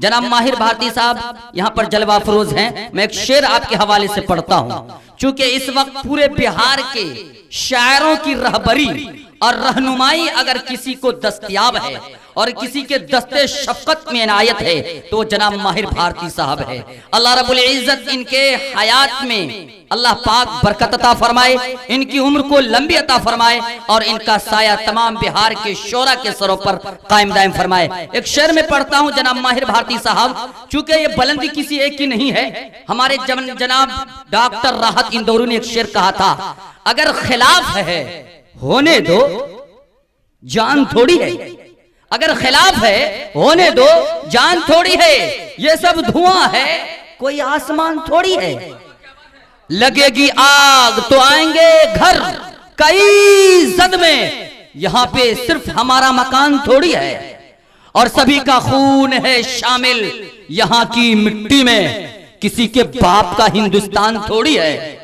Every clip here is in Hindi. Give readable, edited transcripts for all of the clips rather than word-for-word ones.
जनाब माहिर भारती साहब यहाँ पर जलवा फरोज हैं। मैं एक शेर आपके हवाले से पढ़ता हूँ, चूंकि इस वक्त पूरे बिहार के शायरों की रहबरी और रहनुमाई अगर किसी को दस्तयाब है और किसी के दस्ते शफकत में इनायत है तो जनाब माहिर भारती साहब है। अल्लाह रब्बुल इज्जत इनके हयात में अल्लाह पाक बरकत अता फरमाए, इनकी उम्र को लंबी अता फरमाए और इनका साया तमाम बिहार के शोरा के सरों पर कायम दायम फरमाए। एक शेर में पढ़ता हूँ जनाब माहिर भारती साहब, चूंकि ये बुलंदी किसी एक की नहीं है। हमारे जनाब डॉक्टर राहत इंदौरी ने एक शेर कहा था, अगर खिलाफ है होने दो, जान थोड़ी है। अगर खिलाफ है होने दो, जान थोड़ी है। ये सब धुआं है, कोई आसमान थोड़ी है। लगेगी आग तो आएंगे घर कई जद में, यहां पे सिर्फ हमारा मकान थोड़ी है। और सभी का खून है शामिल यहां की मिट्टी में, किसी के बाप का हिंदुस्तान थोड़ी है।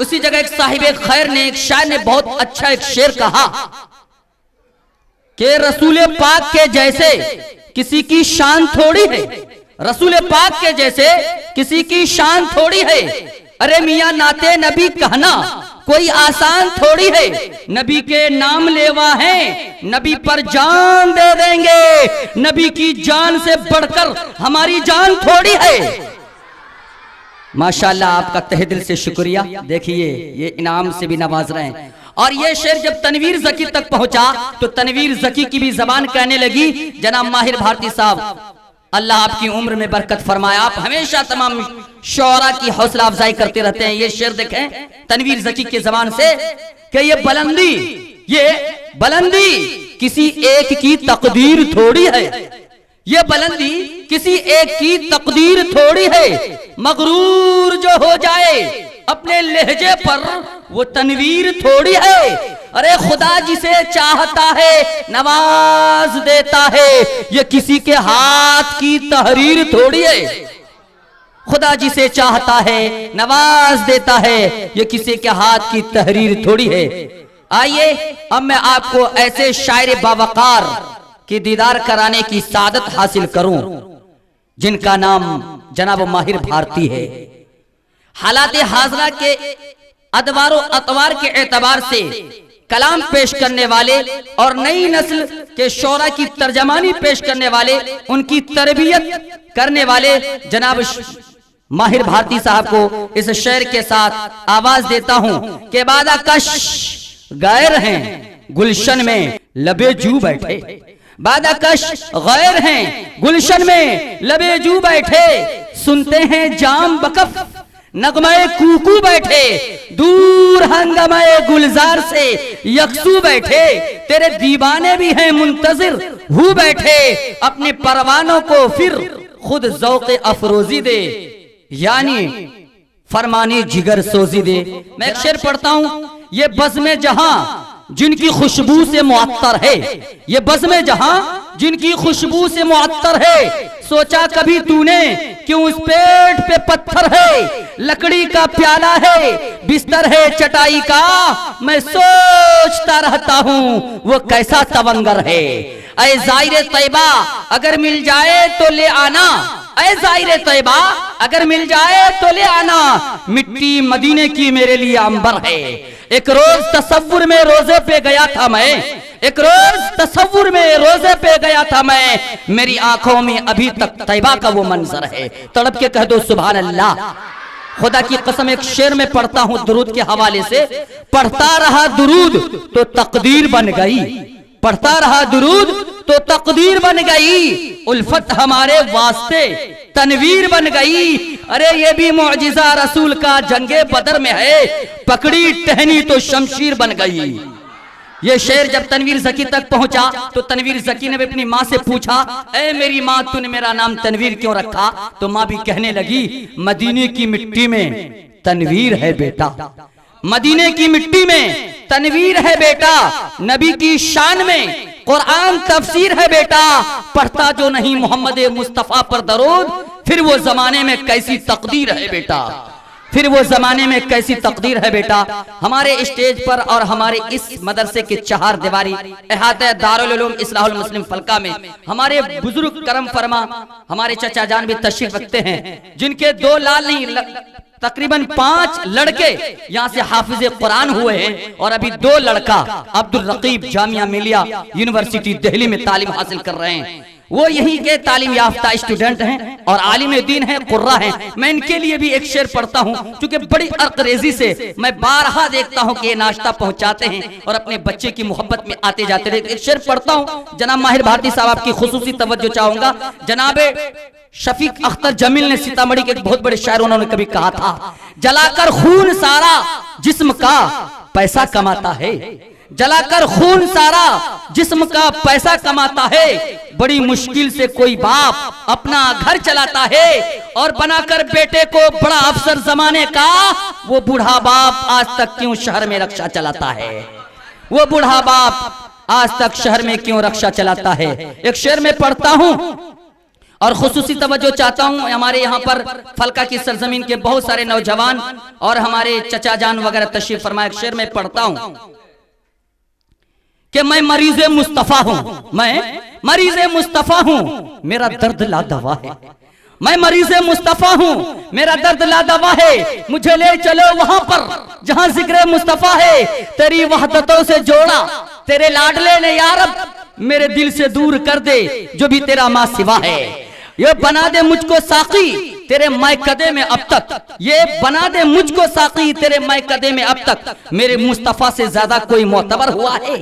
उसी जगह एक साहिबे खैर ने, एक शायर ने बहुत अच्छा एक शेर कहा कि रसूल पाक के जैसे किसी की शान थोड़ी है। रसूल पाक के जैसे किसी की शान थोड़ी है। अरे मियां नाते नबी कहना कोई आसान थोड़ी है। नबी के नाम लेवा है, नबी पर जान दे देंगे। नबी की जान से बढ़कर हमारी जान थोड़ी है। माशाल्लाह, आपका तहे दिल से शुक्रिया। देखिए ये इनाम से भी नवाज रहे हैं। और ये शेर जब तनवीर जकी तक पहुंचा तो तनवीर जकी की भी जबान कहने लगी। जनाब माहिर भारती साहब, अल्लाह आपकी उम्र में बरकत फरमाए। आप हमेशा तमाम शौरा की हौसला अफजाई करते रहते हैं। ये शेर देखें तनवीर जकी की जबान से कि ये बुलंदी किसी एक की तकदीर थोड़ी है। ये बुलंदी किसी एक की तकदीर थोड़ी है। मगरूर जो हो जाए अपने लहजे पर वो तनवीर थोड़ी है। अरे खुदा जिसे चाहता है नवाज देता है, ये किसी के हाथ की तहरीर थोड़ी है। खुदा जिसे चाहता है नवाज देता है, ये किसी के हाथ की तहरीर थोड़ी है। आइए अब मैं आपको ऐसे शायर बावकार की दीदार कराने की सादत हासिल करूं जिनका नाम जनाब माहिर भारती है। हालात हाजरा के अदवार अतवार के एतबार से कलाम पेश करने वाले और नई नस्ल के शोरा की तर्जमानी पेश करने वाले, उनकी तरबियत करने वाले जनाब माहिर भारती साहब को इस शेर के साथ आवाज देता हूं कि बादा कश गैर हैं गुलशन में लबे जू बैठे। बादाकश गैर हैं गुलशन में लबे जू बैठे। सुनते हैं जाम बकफ नगमे कूकू बैठे। दूर हंगमे गुलजार से यकसू बैठे। तेरे दीवाने भी हैं मुंतजिर हु बैठे। अपने परवानों को फिर खुद ज़ौक़े अफरोजी दे, यानी फरमानी जिगर सोजी दे। मैं एक शेर पढ़ता हूं। ये बज़्म जहां जिनकी खुशबू से मुअत्तर है, ये बज़्म जहां जिनकी खुशबू से मुअत्तर है। सोचा कभी तूने क्यों उस पेट पे पत्थर है। लकड़ी का प्याला है बिस्तर है चटाई का। मैं सोचता रहता हूँ वो कैसा तवंगर है। ऐ ज़ाहिर तैयबा अगर मिल जाए तो ले आना। ऐ ज़ाहिर तैयबा अगर मिल जाए तो ले आना। मिट्टी मदीने की मेरे लिए अंबर है। एक रोज तसव्वुर में रोजे पे गया था मैं। एक रोज तसव्वुर में रोजे पे गया था मैं। मेरी आंखों में अभी तक तैयबा का वो मंजर है। तड़प के कह दो सुभान अल्लाह। खुदा की कसम एक शेर में पढ़ता हूँ दुरूद के हवाले से। पढ़ता रहा दुरूद तो तकदीर बन गई। पढ़ता रहा दुरूद तो तकदीर बन गई। उल्फत हमारे वास्ते तनवीर बन गई। अरे ये भी मुअजिजा रसूल का जंगे बदर में है। पकड़ी टहनी तो शमशीर बन गई। ये शेर जब तनवीर जकी तक पहुंचा तो तनवीर जकी ने भी अपनी माँ से पूछा, ऐ मेरी माँ तूने मेरा नाम तनवीर क्यों रखा? तो माँ भी कहने लगी, मदीने की मिट्टी में तनवीर है बेटा। मदीने की मिट्टी में तनवीर है बेटा। नबी की शान में कुरान तफसीर है बेटा। पढ़ता जो नहीं मोहम्मद मुस्तफा पर दरूद, फिर वो जमाने में कैसी तकदीर है बेटा। फिर वो जमाने में कैसी तकदीर है बेटा। हमारे स्टेज पर और हमारे इस मदरसे के चार दीवारी अहाते दारुल उलूम इस्लाहुल मुस्लिम फलका में हमारे बुजुर्ग करम फरमा हमारे चचा जान भी तशरीफ रखते हैं, जिनके दो लाल नहीं तकरीबन 5 लड़के यहाँ से हाफिज कुरान हुए हैं और अभी 2 लड़का अब्दुल रकीब जामिया मिलिया यूनिवर्सिटी दिल्ली में तालीम हासिल कर रहे हैं। वो यहीं के तालीम याफ्ता स्टूडेंट हैं और आलिम दीन हैं, कुर्रा हैं। मैं इनके लिए भी एक शेर पढ़ता हूँ क्योंकि बड़ी अर्करेजी से मैं बारहा देखता हूँ कि ये नाश्ता पहुँचाते हैं और अपने बच्चे की मोहब्बत में आते जाते रहे। एक शेर पढ़ता हूँ, जनाब माहिर भारती साहब आपकी खुसूसी तवज्जो चाहूंगा। जनाबे शफीक अख्तर जमील ने सीतामढ़ी के एक बहुत बड़े शायर, उन्होंने कभी कहा था, जलाकर खून सारा जिस्म का पैसा कमाता है, जलाकर खून सारा जिस्म का पैसा कमाता है, बड़ी मुश्किल से कोई बाप अपना घर चलाता है और बनाकर बेटे को बड़ा अफसर जमाने का वो बूढ़ा बाप आज तक क्यों शहर में रक्षा चलाता है, वो बूढ़ा बाप आज तक शहर में क्यों रक्षा चलाता है। एक शेर में पढ़ता हूं और खुसूसी तवज्जो चाहता हूं। हमारे यहाँ पर फलका की सरजमीन के बहुत सारे नौजवान और हमारे चचा जान वगैरह तशरीफ फरमाए। शेर में पढ़ता हूं कि मैं मरीज़े मुस्तफा हूं, मैं मरीज़े मुस्तफा हूं, मेरा दर्द ला दवा है, मैं मरीज़े मुस्तफा हूं, मेरा दर्द ला दवा है, मुझे ले चलो वहां पर जहां जिक्र मुस्तफा है, तेरी वहदतों से जोड़ा तेरे लाडले ने या रब, मेरे दिल से दूर कर दे जो भी तेरा मां सिवा है, ये बना दे मुझको साकी तेरे मैकदे में अब तक, ये बना दे मुझको साकी तेरे मैकदे में अब तक, मेरे मुस्तफा से ज्यादा कोई मोतबर हुआ है,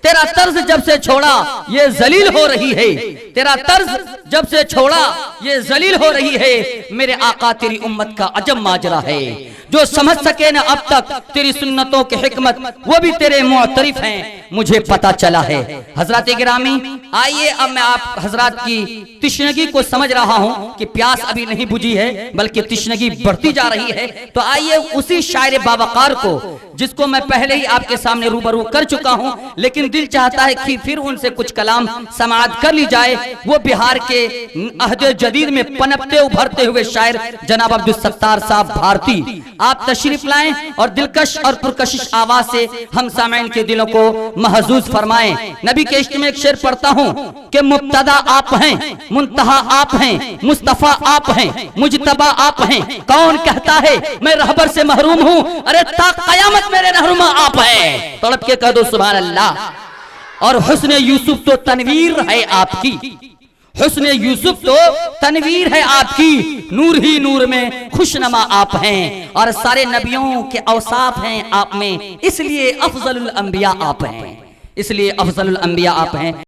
तेरा तर्ज जब से छोड़ा ये जलील हो रही है, तेरा तर्ज जब से छोड़ा ये जलील हो रही है, मेरे आका तेरी उम्मत का अजब माजरा है, जो समझ सके ना अब तक तेरी सुन्नतों की हिकमत वो भी तेरे मुअतरिफ हैं, मुझे पता चला है। हजरत गिरामी आइए अब मैं आप हजरत की तिश्नगी को समझ रहा हूं कि प्यास अभी नहीं बुझी है बल्कि तिश्नगी बढ़ती जा रही है, तो आइए उसी शायर बावकार को जिसको मैं पहले ही आपके सामने रूबरू कर चुका हूं, लेकिन दिल चाहता है कि फिर उनसे कुछ कलाम समाअत कर ली जाए। वो बिहार के अहदे जदीद में पनपते उभरते हुए शायर जनाब अब्दुल सत्तार साहब भारती, आप तशरीफ लाएं और दिलकश और पुरकशिश आवाज से हम सामईन के दिलों को महजूज फरमाएं। नबी के इश्क में एक शेर पढ़ता हूं कि मुब्तदा आप हैं, मुंतहा आप हैं, मुस्तफा आप हैं, मुजतबा आप हैं, कौन कहता है मैं रहबर से महरूम हूं, अरे ता कयामत मेरे रहनुमा आप हैं, तड़प के कह दो सुभान अल्लाह। और हुस्न यूसुफ तो तनवीर है आपकी, हुस्न यूसुफ तो तनवीर है आपकी, नूर ही नूर में खुशनमा आप हैं, और सारे नबियों के औसाफ हैं आप में, इसलिए अफजलुल अंबिया आप हैं, इसलिए अफजलुल अंबिया आप हैं।